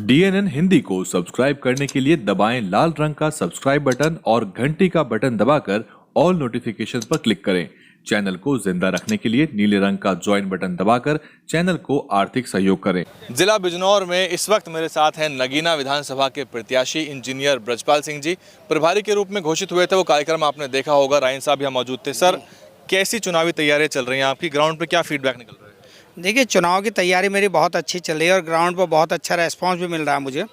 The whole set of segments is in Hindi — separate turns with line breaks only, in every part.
DNN हिंदी को सब्सक्राइब करने के लिए दबाएं लाल रंग का सब्सक्राइब बटन और घंटी का बटन दबाकर ऑल नोटिफिकेशन पर क्लिक करें। चैनल को जिंदा रखने के लिए नीले रंग का ज्वाइन बटन दबाकर चैनल को आर्थिक सहयोग करें।
जिला बिजनौर में इस वक्त मेरे साथ हैं नगीना विधानसभा के प्रत्याशी इंजीनियर ब्रजपाल सिंह जी। प्रभारी के रूप में घोषित हुए थे, वो कार्यक्रम आपने देखा होगा। रायन साहब यहाँ मौजूद थे। सर, कैसी चुनावी तैयारियां चल रही हैं आपकी? ग्राउंड पे क्या फीडबैक निकल रहा है?
देखिए, चुनाव की तैयारी मेरी बहुत अच्छी चल रही है और ग्राउंड पर बहुत अच्छा रेस्पॉन्स भी मिल रहा है मुझे।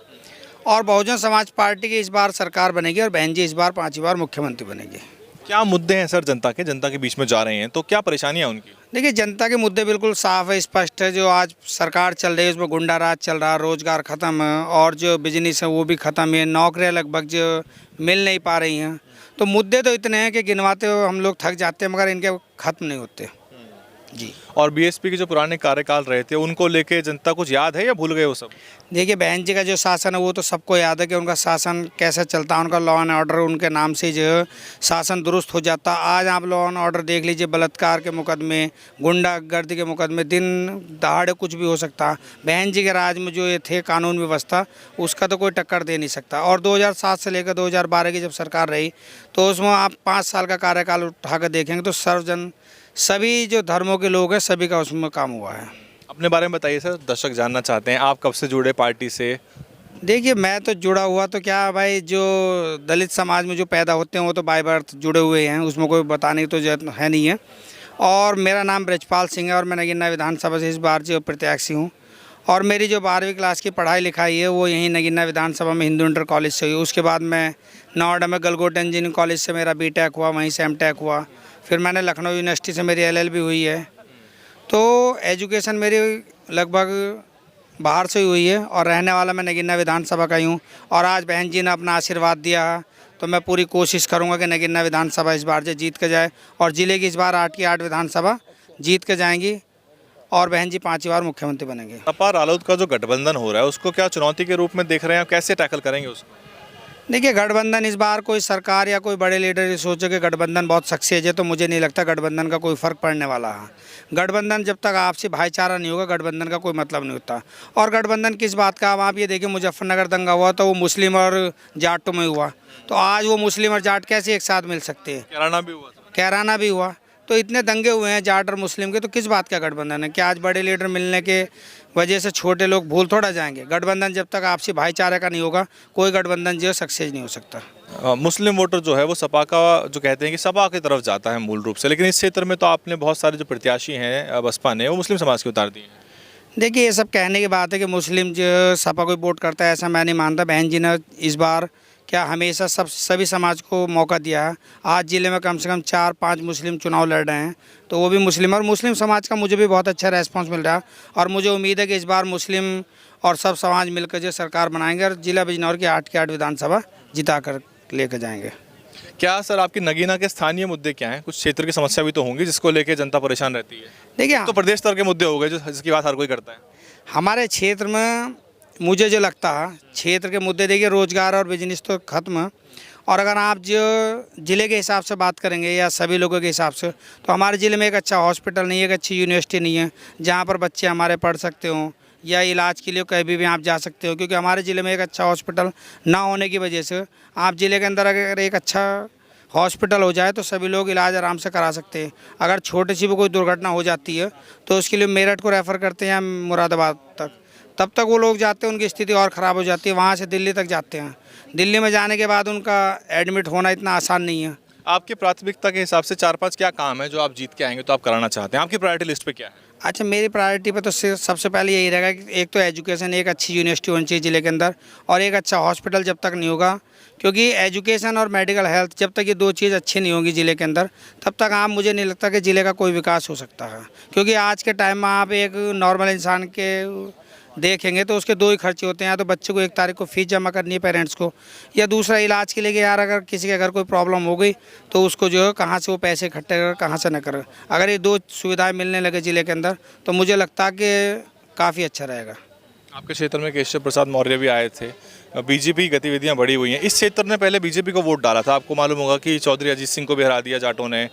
और बहुजन समाज पार्टी की इस बार सरकार बनेगी और बहन जी इस बार 5वीं बार मुख्यमंत्री बनेगी।
क्या मुद्दे हैं सर जनता के बीच में जा रहे हैं, तो क्या परेशानियां उनकी?
देखिए, जनता के मुद्दे बिल्कुल साफ है, स्पष्ट है। जो आज सरकार चल रही है उसमें गुंडा राज चल रहा है, रोजगार ख़त्म है और जो बिजनेस है वो भी ख़त्म है, नौकरियां लगभग जो मिल नहीं पा रही हैं। तो मुद्दे तो इतने हैं कि गिनवाते हुए हम लोग थक जाते हैं, मगर इनके ख़त्म नहीं होते जी।
और बीएसपी के जो पुराने कार्यकाल रहे थे उनको लेके जनता कुछ याद है या भूल गए वो सब?
देखिए, बहन जी का जो शासन है वो तो सबको याद है कि उनका शासन कैसा चलता है। उनका लॉ एंड ऑर्डर उनके नाम से जो है शासन दुरुस्त हो जाता। आज आप लॉ एंड ऑर्डर देख लीजिए, बलात्कार के मुकदमे, गुंडागर्दी के मुकदमे, दिन दहाड़े कुछ भी हो सकता। बहन जी के राज में जो ये थे कानून व्यवस्था, उसका तो कोई टक्कर दे नहीं सकता। और 2007 से लेकर 2012 की जब सरकार रही तो उसमें आप 5 साल का कार्यकाल उठाकर देखेंगे तो सभी जो धर्मों के लोग हैं सभी का उसमें काम हुआ है।
अपने बारे में बताइए सर, दर्शक जानना चाहते हैं आप कब से जुड़े पार्टी से?
देखिए, मैं तो जुड़ा हुआ तो क्या भाई, जो दलित समाज में जो पैदा होते हैं वो तो बाय बर्थ जुड़े हुए हैं, उसमें कोई बताने तो है नहीं है। और मेरा नाम ब्रजपाल सिंह है और मैं नगीना विधानसभा से इस बार जो प्रत्याशी हूँ। और मेरी जो 12वीं क्लास की पढ़ाई लिखाई है वो यहीं नगीना विधानसभा में हिंदू इंटर कॉलेज से हुई। उसके बाद मैं नोएडा में गलगोट इंजीनियरिंग कॉलेज से मेरा BTech हुआ, वहीं से MTech हुआ। फिर मैंने लखनऊ यूनिवर्सिटी से मेरी LLB हुई है। तो एजुकेशन मेरी लगभग बाहर से हुई है और रहने वाला मैं नगीना विधानसभा का ही हूँ। और आज बहन जी ने अपना आशीर्वाद दिया है तो मैं पूरी कोशिश करूँगा कि नगीना विधानसभा इस बार जो जीत के जाए और ज़िले की इस बार 8 की 8 विधानसभा जीत के जाएंगी और बहन जी 5वीं बार मुख्यमंत्री बनेंगे।
सपा रालोद का जो गठबंधन हो रहा है उसको क्या चुनौती के रूप में देख रहे हैं? कैसे टैकल करेंगे उसको?
देखिए, गठबंधन इस बार कोई सरकार या कोई बड़े लीडर ये सोचे कि गठबंधन बहुत सक्सेस है, तो मुझे नहीं लगता गठबंधन का कोई फ़र्क पड़ने वाला है। गठबंधन जब तक आपसी भाईचारा नहीं होगा गठबंधन का कोई मतलब नहीं होता। और गठबंधन किस बात का, अब आप ये देखिए, मुजफ्फरनगर दंगा हुआ तो वो मुस्लिम और जाटों में हुआ, तो आज वो मुस्लिम और जाट कैसे एक साथ मिल सकते हैं?
कैराना भी हुआ था।
कैराना भी हुआ। तो इतने दंगे हुए हैं जाट और मुस्लिम के, तो किस बात का गठबंधन है? क्या आज बड़े लीडर मिलने के वजह से छोटे लोग भूल थोड़ा जाएंगे? गठबंधन जब तक आपसी भाईचारे का नहीं होगा कोई गठबंधन जो है सक्सेस नहीं हो सकता।
मुस्लिम वोटर जो है वो सपा का जो कहते हैं कि सपा की तरफ जाता है मूल रूप से, लेकिन इस क्षेत्र में तो आपने बहुत सारे जो प्रत्याशी हैं बसपा ने वो मुस्लिम समाज के उतार दिए हैं।
देखिए, ये सब कहने की बात है कि मुस्लिम जो सपा को वोट करता है, ऐसा मैं नहीं मानता। बहन जी ने इस बार क्या हमेशा सभी समाज को मौका दिया है। आज ज़िले में कम से कम 4-5 मुस्लिम चुनाव लड़ रहे हैं, तो वो भी मुस्लिम, और मुस्लिम समाज का मुझे भी बहुत अच्छा रेस्पॉन्स मिल रहा है। और मुझे उम्मीद है कि इस बार मुस्लिम और सब समाज मिलकर जो सरकार बनाएंगे और जिला बिजनौर की 8 की 8 विधानसभा जिता कर लेकर जाएंगे।
क्या सर, आपकी नगीना के स्थानीय मुद्दे क्या हैं? कुछ क्षेत्र की समस्या भी तो होंगी जिसको लेके जनता परेशान रहती है।
देखिए,
तो प्रदेश स्तर के मुद्दे हो गए जिसकी बात हर कोई करता है।
हमारे क्षेत्र में मुझे जो लगता है क्षेत्र के मुद्दे, देखिए, रोज़गार और बिजनेस तो ख़त्म है। और अगर आप जो ज़िले के हिसाब से बात करेंगे या सभी लोगों के हिसाब से, तो हमारे ज़िले में एक अच्छा हॉस्पिटल नहीं है, एक अच्छी यूनिवर्सिटी नहीं है जहाँ पर बच्चे हमारे पढ़ सकते हों या इलाज के लिए कहीं भी आप जा सकते हो। क्योंकि हमारे ज़िले में एक अच्छा हॉस्पिटल ना होने की वजह से आप ज़िले के अंदर अगर एक अच्छा हॉस्पिटल हो जाए तो सभी लोग इलाज आराम से करा सकते हैं। अगर छोटी सी भी कोई दुर्घटना हो जाती है तो उसके लिए मेरठ को रेफ़र करते हैं या मुरादाबाद तक, तब तक वो लोग जाते हैं, उनकी स्थिति और ख़राब हो जाती है, वहाँ से दिल्ली तक जाते हैं। दिल्ली में जाने के बाद उनका एडमिट होना इतना आसान नहीं है।
आपकी प्राथमिकता के हिसाब से 4-5 क्या काम है जो आप जीत के आएंगे तो आप कराना चाहते हैं? आपकी प्रायोरिटी लिस्ट पे क्या है?
अच्छा, मेरी प्रायोरिटी पे तो सबसे पहले यही रहेगा कि एक तो एजुकेशन, एक अच्छी यूनिवर्सिटी होनी चाहिए ज़िले के अंदर, और एक अच्छा हॉस्पिटल जब तक नहीं होगा, क्योंकि एजुकेशन और मेडिकल हेल्थ जब तक ये 2 चीज़ अच्छी नहीं होगी ज़िले के अंदर, तब तक आप, मुझे नहीं लगता कि ज़िले का कोई विकास हो सकता है। क्योंकि आज के टाइम में आप एक नॉर्मल इंसान के देखेंगे तो उसके 2 ही खर्चे होते हैं। या तो बच्चे को 1 तारीख को फ़ीस जमा करनी है पेरेंट्स को, या दूसरा इलाज के लिए कि यार अगर किसी के घर कोई प्रॉब्लम हो गई तो उसको जो है कहाँ से वो पैसे इकट्ठे कर, कहाँ से न कर। अगर ये 2 सुविधाएं मिलने लगे ज़िले के अंदर तो मुझे लगता है कि काफ़ी अच्छा रहेगा।
आपके क्षेत्र में केशव प्रसाद मौर्य भी आए थे, बीजेपी की गतिविधियां बढ़ी हुई हैं। इस क्षेत्र ने पहले बीजेपी को वोट डाला था, आपको मालूम होगा कि चौधरी अजीत सिंह को भी हरा दिया जाटों ने,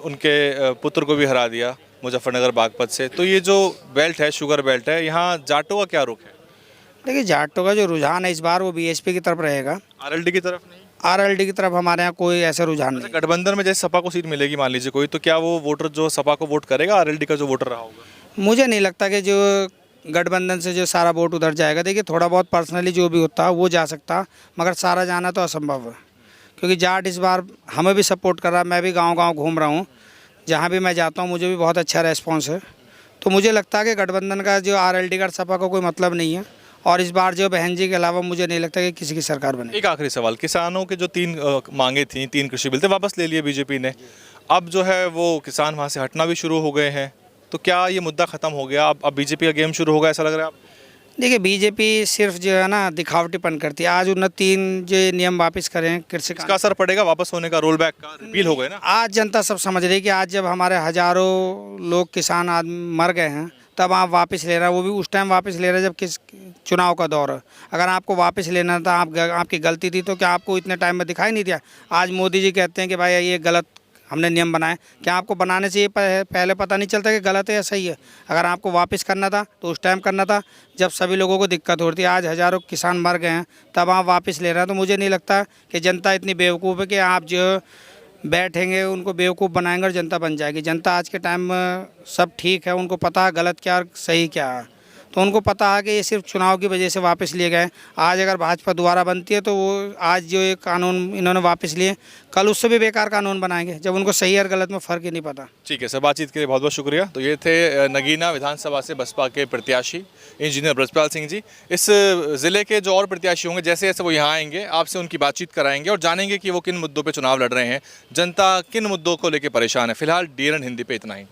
उनके पुत्र को भी हरा दिया मुजफ्फरनगर बागपत से। तो ये जो बेल्ट है, शुगर बेल्ट है, यहाँ जाटों का क्या रुख है?
देखिए जाटों का जो रुझान है इस बार वो बीएसपी की तरफ रहेगा।
आरएलडी की तरफ नहीं?
आरएलडी की तरफ हमारे यहाँ कोई ऐसा रुझान नहीं।
अच्छा, गठबंधन में जैसे सपा को सीट मिलेगी मान लीजिए कोई, तो क्या वो वोटर जो सपा को वोट करेगा आरएलडी का जो वोटर रहा होगा?
मुझे नहीं लगता कि जो गठबंधन से जो सारा वोट उधर जाएगा। देखिए थोड़ा बहुत पर्सनली जो भी होता है वो जा सकता, मगर सारा जाना तो असंभव है, क्योंकि जाट इस बार हमें भी सपोर्ट कर रहा है। मैं भी गांव-गांव घूम रहा हूँ, जहाँ भी मैं जाता हूँ मुझे भी बहुत अच्छा रेस्पॉन्स है। तो मुझे लगता है कि गठबंधन का जो आरएलडी का सपा का कोई मतलब नहीं है, और इस बार जो बहन जी के अलावा मुझे नहीं लगता कि किसी की सरकार बने।
एक आखिरी सवाल, किसानों के जो 3 मांगे थी, 3 कृषि बिल थे, वापस ले लिए बीजेपी ने। अब जो है वो किसान वहाँ से हटना भी शुरू हो गए हैं, तो क्या ये मुद्दा खत्म हो गया? अब बीजेपी का गेम शुरू होगा ऐसा लग रहा है आपको?
देखिए बीजेपी सिर्फ जो है ना दिखावटीपन करती है। आज उन्होंने 3 जो नियम वापस करे हैं कृषि
इसका असर पड़ेगा वापस होने का? रोल बैक का रिपील हो गए ना?
आज जनता सब समझ रही है कि आज जब हमारे हजारों लोग किसान आदमी मर गए हैं तब आप वापस ले रहे हैं, वो भी उस टाइम वापस ले रहे हैं जब किस चुनाव का दौर है। अगर आपको वापस लेना था, आपकी गलती थी, तो क्या आपको इतने टाइम में दिखाई नहीं दिया? आज मोदी जी कहते हैं कि भाई ये गलत हमने नियम बनाए। क्या आपको बनाने से ये पहले पता नहीं चलता कि गलत है या सही है? अगर आपको वापस करना था तो उस टाइम करना था जब सभी लोगों को दिक्कत हो रही थी। आज हज़ारों किसान मर गए हैं तब आप वापस ले रहे हैं। तो मुझे नहीं लगता कि जनता इतनी बेवकूफ़ है कि आप जो बैठेंगे उनको बेवकूफ़ बनाएंगे और जनता बन जाएगी। जनता आज के टाइम में सब ठीक है, उनको पता है गलत क्या और सही क्या है। तो उनको पता है कि ये सिर्फ चुनाव की वजह से वापस लिए गए। आज अगर भाजपा दोबारा बनती है तो वो आज जो ये कानून इन्होंने वापस लिए, कल उससे भी बेकार कानून बनाएंगे जब उनको सही और गलत में फ़र्क ही नहीं पता।
ठीक है सर, बातचीत के लिए बहुत बहुत शुक्रिया। तो ये थे नगीना विधानसभा से बसपा के प्रत्याशी इंजीनियर ब्रजपाल सिंह जी। इस ज़िले के जो और प्रत्याशी होंगे जैसे जैसे वो यहाँ आएंगे आपसे उनकी बातचीत कराएंगे और जानेंगे कि वो किन मुद्दों पर चुनाव लड़ रहे हैं, जनता किन मुद्दों को लेकर परेशान है। फिलहाल DNN हिंदी पे इतना ही।